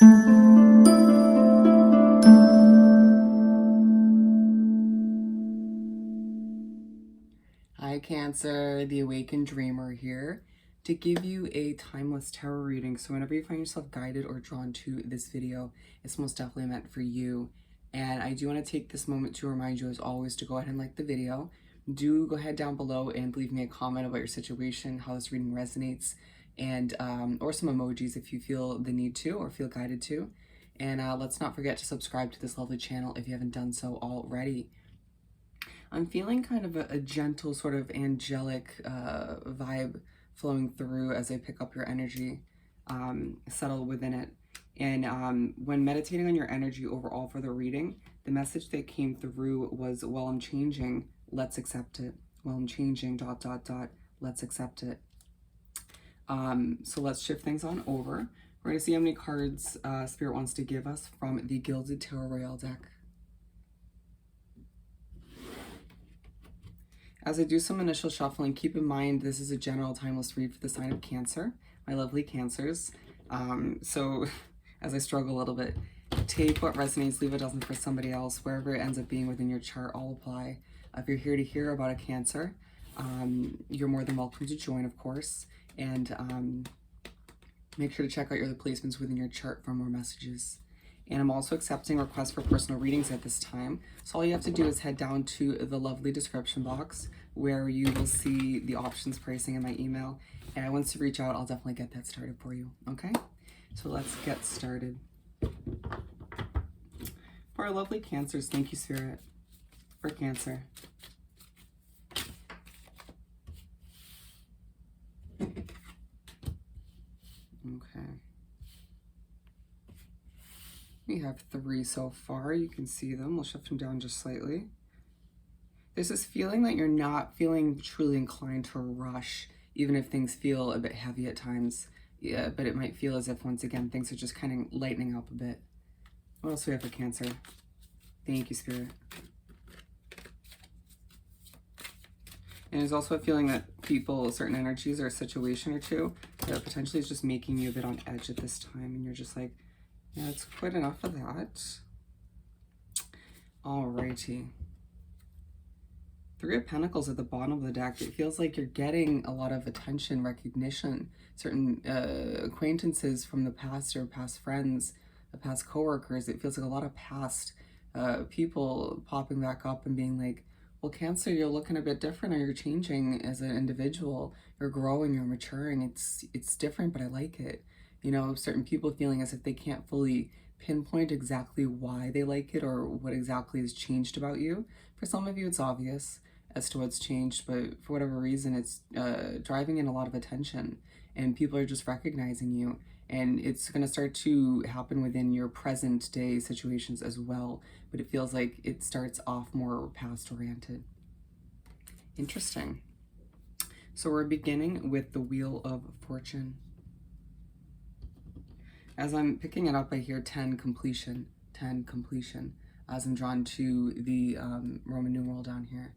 Hi Cancer, the Awakened Dreamer here to give you a timeless tarot reading. So whenever you find yourself guided or drawn to this video, it's most definitely meant for you. And I do want to take this moment to remind you, as always, to go ahead and like the video. Do go ahead down below and leave me a comment about your situation, how this reading resonates, and or some emojis if you feel the need to or feel guided to. And let's not forget to subscribe to this lovely channel if you haven't done so already. I'm feeling kind of a gentle sort of angelic vibe flowing through as I pick up your energy, settle within it. And when meditating on your energy overall for the reading, the message that came through was, while I'm changing, let's accept it. While I'm changing, ... let's accept it. So let's shift things on over. We're going to see how many cards Spirit wants to give us from the Gilded Tarot Royale deck. As I do some initial shuffling, keep in mind this is a general timeless read for the sign of Cancer, my lovely Cancers. So as I struggle a little bit, take what resonates, leave what doesn't for somebody else. Wherever it ends up being within your chart, I'll apply. If you're here to hear about a Cancer, you're more than welcome to join, of course. And make sure to check out your other placements within your chart for more messages. And I'm also accepting requests for personal readings at this time. So all you have to do is head down to the lovely description box where you will see the options, pricing, and my email. And once you reach out, I'll definitely get that started for you, okay? So let's get started. For our lovely Cancers, thank you, Spirit, for Cancer. Okay. We have 3 so far. You can see them. We'll shift them down just slightly. There's this feeling that you're not feeling truly inclined to rush, even if things feel a bit heavy at times. Yeah, but it might feel as if, once again, things are just kind of lightening up a bit. What else do we have for Cancer? Thank you, Spirit. And there's also a feeling that people, certain energies or a situation or two, that potentially is just making you a bit on edge at this time. And you're just like, yeah, it's quite enough of that. Alrighty. 3 of Pentacles at the bottom of the deck. It feels like you're getting a lot of attention, recognition, certain acquaintances from the past or past friends, past coworkers. It feels like a lot of past people popping back up and being like, well, Cancer, you're looking a bit different, or you're changing as an individual. You're growing, you're maturing. It's different, but I like it. You know, certain people feeling as if they can't fully pinpoint exactly why they like it or what exactly has changed about you. For some of you, it's obvious as to what's changed, but for whatever reason, it's driving in a lot of attention, and people are just recognizing you. And it's going to start to happen within your present day situations as well, but it feels like it starts off more past oriented. Interesting. So we're beginning with the Wheel of Fortune. As I'm picking it up, I hear 10 completion, 10 completion, as I'm drawn to the Roman numeral down here.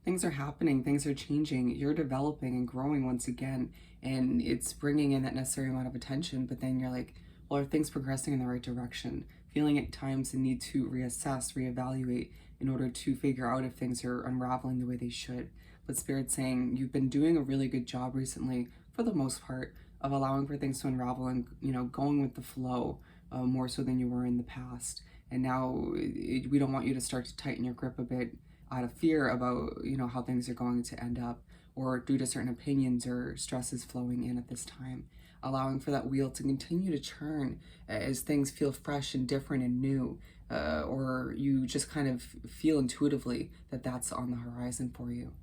Things are happening, things are changing, you're developing and growing once again, and it's bringing in that necessary amount of attention, but then you're like, well, are things progressing in the right direction? Feeling at times the need to reassess, reevaluate in order to figure out if things are unraveling the way they should. But Spirit's saying you've been doing a really good job recently, for the most part, of allowing for things to unravel and, you know, going with the flow more so than you were in the past. And now we don't want you to start to tighten your grip a bit out of fear about, you know, how things are going to end up, or due to certain opinions or stresses flowing in at this time. Allowing for that wheel to continue to churn as things feel fresh and different and new, or you just kind of feel intuitively that that's on the horizon for you.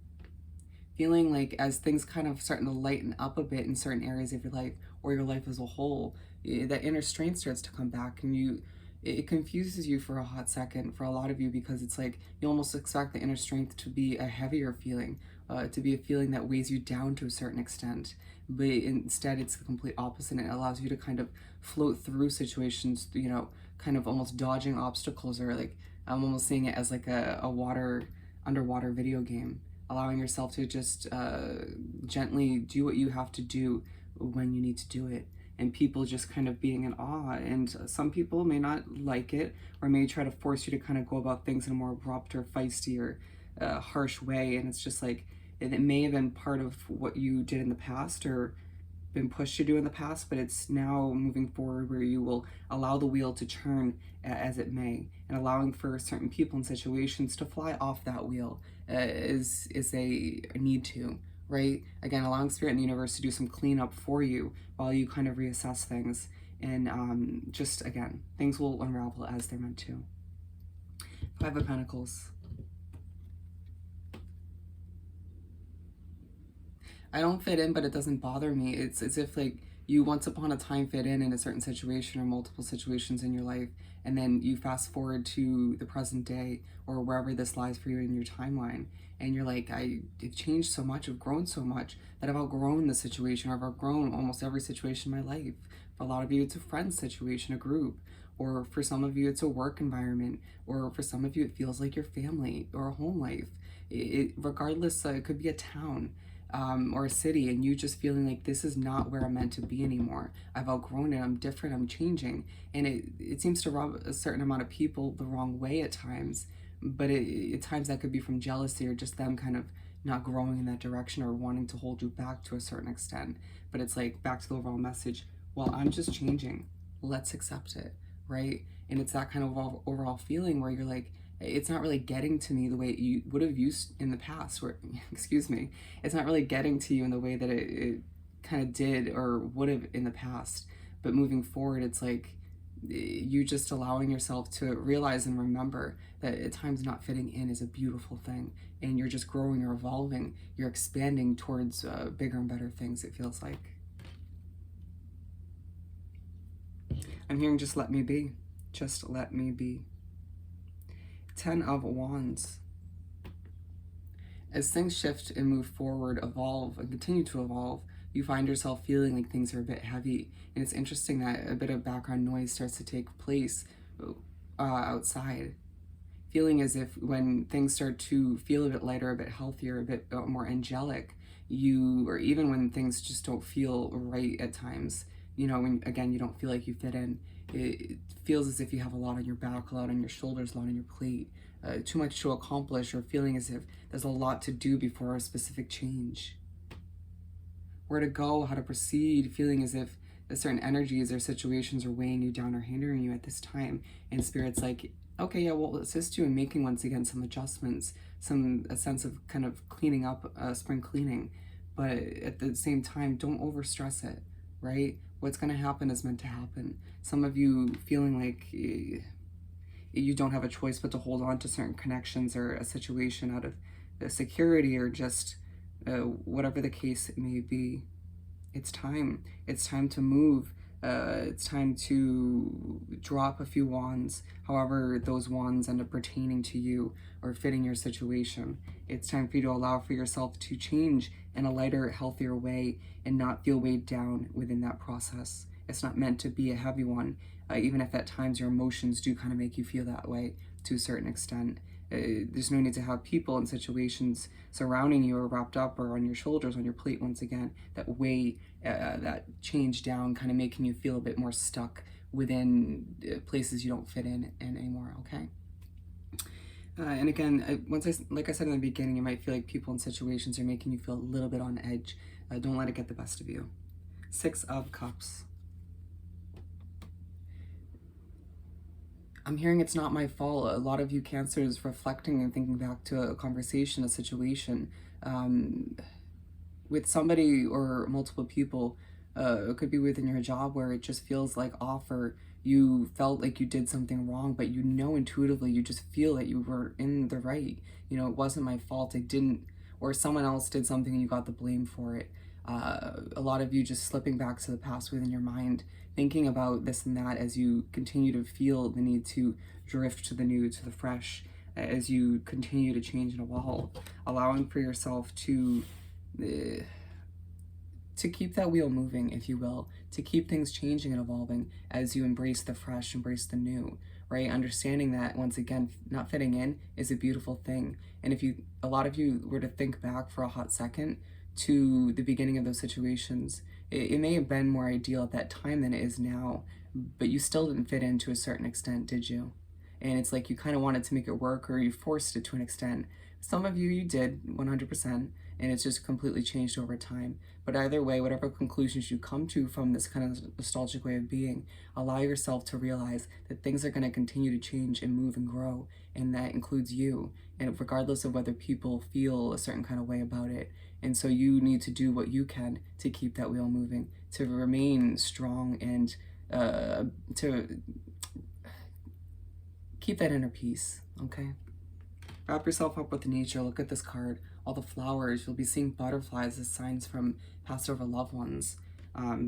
Feeling like as things kind of starting to lighten up a bit in certain areas of your life or your life as a whole, that inner strength starts to come back, and it confuses you for a hot second for a lot of you, because it's like you almost expect the inner strength to be a heavier feeling, to be a feeling that weighs you down to a certain extent, but instead it's the complete opposite. It allows you to kind of float through situations, you know, kind of almost dodging obstacles, or like I'm almost seeing it as like a underwater video game, allowing yourself to just gently do what you have to do when you need to do it. and people just kind of being in awe. And some people may not like it, or may try to force you to kind of go about things in a more abrupt or feisty or harsh way. And it's just like, it may have been part of what you did in the past or been pushed to do in the past, but it's now moving forward where you will allow the wheel to turn as it may, and allowing for certain people and situations to fly off that wheel is a need to, right? Again, allowing spirit and the universe to do some cleanup for you while you kind of reassess things. And just again, things will unravel as they're meant to. Five of Pentacles. I don't fit in, but it doesn't bother me. It's as if like you once upon a time fit in a certain situation or multiple situations in your life, and then you fast forward to the present day or wherever this lies for you in your timeline, and you're like, I've changed so much, I've grown so much that I've outgrown the situation, or I've outgrown almost every situation in my life. For a lot of you, it's a friend situation, a group, or for some of you, it's a work environment, or for some of you, it feels like your family or a home life. Regardless, it could be a town. Or a city, and you just feeling like this is not where I'm meant to be anymore. I've outgrown it, I'm different, I'm changing. And it seems to rub a certain amount of people the wrong way at times, but at times that could be from jealousy or just them kind of not growing in that direction or wanting to hold you back to a certain extent. But it's like, back to the overall message, well, I'm just changing. Let's accept it, right? And it's that kind of overall feeling where you're like, it's not really getting to me the way you would have used in the past, or excuse me, it's not really getting to you in the way that it kind of did or would have in the past. But moving forward, it's like you just allowing yourself to realize and remember that at times not fitting in is a beautiful thing, and you're just growing, you're evolving, you're expanding towards bigger and better things, it feels like. I'm hearing just let me be. Just let me be. 10 of Wands. As things shift and move forward, evolve, and continue to evolve, you find yourself feeling like things are a bit heavy. And it's interesting that a bit of background noise starts to take place outside. Feeling as if when things start to feel a bit lighter, a bit healthier, a bit more angelic, or even when things just don't feel right at times, when, again, you don't feel like you fit in, it feels as if you have a lot on your back, a lot on your shoulders, a lot on your plate, too much to accomplish, or feeling as if there's a lot to do before a specific change. Where to go, how to proceed, feeling as if certain energies or situations are weighing you down or hindering you at this time. And Spirit's like, okay, yeah, we'll assist you in making, once again, some adjustments, a sense of kind of cleaning up, spring cleaning. But at the same time, don't overstress it, right? What's going to happen is meant to happen. Some of you feeling like you don't have a choice but to hold on to certain connections or a situation out of security or just whatever the case may be. It's time. It's time to move. It's time to drop a few wands, however those wands end up pertaining to you or fitting your situation. It's time for you to allow for yourself to change in a lighter, healthier way and not feel weighed down within that process. It's not meant to be a heavy one, even if at times your emotions do kind of make you feel that way to a certain extent. There's no need to have people and situations surrounding you or wrapped up or on your shoulders, on your plate, once again, that weigh that change down, kind of making you feel a bit more stuck within places you don't fit in anymore, okay? And again, like I said in the beginning, you might feel like people and situations are making you feel a little bit on edge. Don't let it get the best of you. 6 of Cups. I'm hearing it's not my fault. A lot of you Cancers reflecting and thinking back to a conversation, a situation with somebody or multiple people. It could be within your job where it just feels like off, or you felt like you did something wrong, but intuitively, you just feel that you were in the right. It wasn't my fault. I didn't, or someone else did something and you got the blame for it. A lot of you just slipping back to the past within your mind, thinking about this and that as you continue to feel the need to drift to the new, to the fresh, as you continue to change and evolve, allowing for yourself to keep that wheel moving, if you will, to keep things changing and evolving as you embrace the fresh, embrace the new, right? Understanding that, once again, not fitting in is a beautiful thing. And if a lot of you were to think back for a hot second to the beginning of those situations, It may have been more ideal at that time than it is now, but you still didn't fit in to a certain extent, did you? And it's like you kind of wanted to make it work, or you forced it to an extent. Some of you did 100%, and it's just completely changed over time. But either way, whatever conclusions you come to from this kind of nostalgic way of being, allow yourself to realize that things are going to continue to change and move and grow, and that includes you, and regardless of whether people feel a certain kind of way about it. And so you need to do what you can to keep that wheel moving, to remain strong, and to keep that inner peace, okay? Wrap yourself up with nature. Look at this card. All the flowers. You'll be seeing butterflies as signs from passed over loved ones,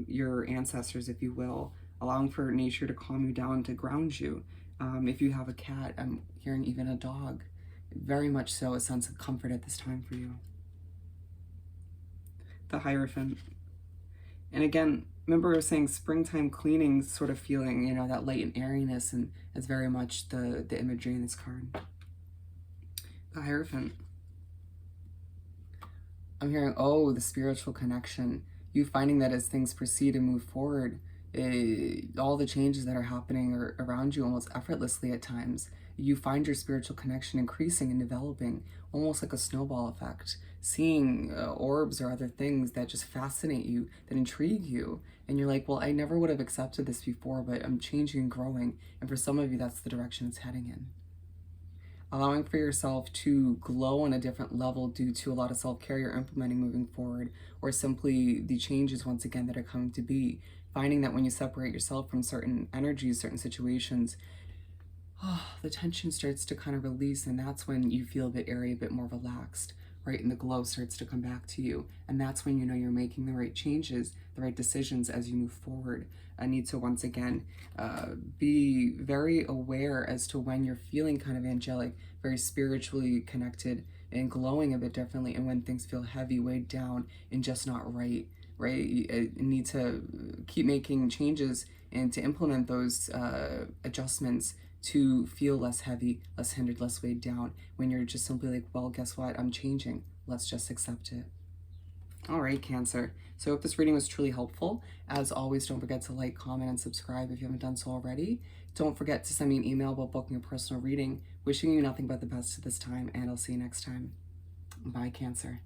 your ancestors, if you will, allowing for nature to calm you down, to ground you. If you have a cat, I'm hearing even a dog. Very much so a sense of comfort at this time for you. The Hierophant. And again, remember I was saying springtime cleaning sort of feeling, you know, that latent airiness, and it's very much the imagery in this card. The Hierophant. I'm hearing, oh, the spiritual connection. You finding that as things proceed and move forward, all the changes that are happening around you almost effortlessly at times, you find your spiritual connection increasing and developing, almost like a snowball effect. Seeing orbs or other things that just fascinate you, that intrigue you. And you're like, well, I never would have accepted this before, but I'm changing and growing. And for some of you, that's the direction it's heading in. Allowing for yourself to glow on a different level due to a lot of self-care you're implementing moving forward, or simply the changes once again that are coming to be. Finding that when you separate yourself from certain energies, certain situations, the tension starts to kind of release, and that's when you feel a bit airy, a bit more relaxed, right? And the glow starts to come back to you. And that's when you know you're making the right changes, the right decisions as you move forward. I need to once again be very aware as to when you're feeling kind of angelic, very spiritually connected and glowing a bit differently, and when things feel heavy, weighed down, and just not right, right? You need to keep making changes and to implement those adjustments to feel less heavy, less hindered, less weighed down, when you're just simply like, well, guess what? I'm changing. Let's just accept it. All right, Cancer. So I hope this reading was truly helpful. As always, don't forget to like, comment, and subscribe if you haven't done so already. Don't forget to send me an email about booking a personal reading. Wishing you nothing but the best at this time, and I'll see you next time. Bye, Cancer.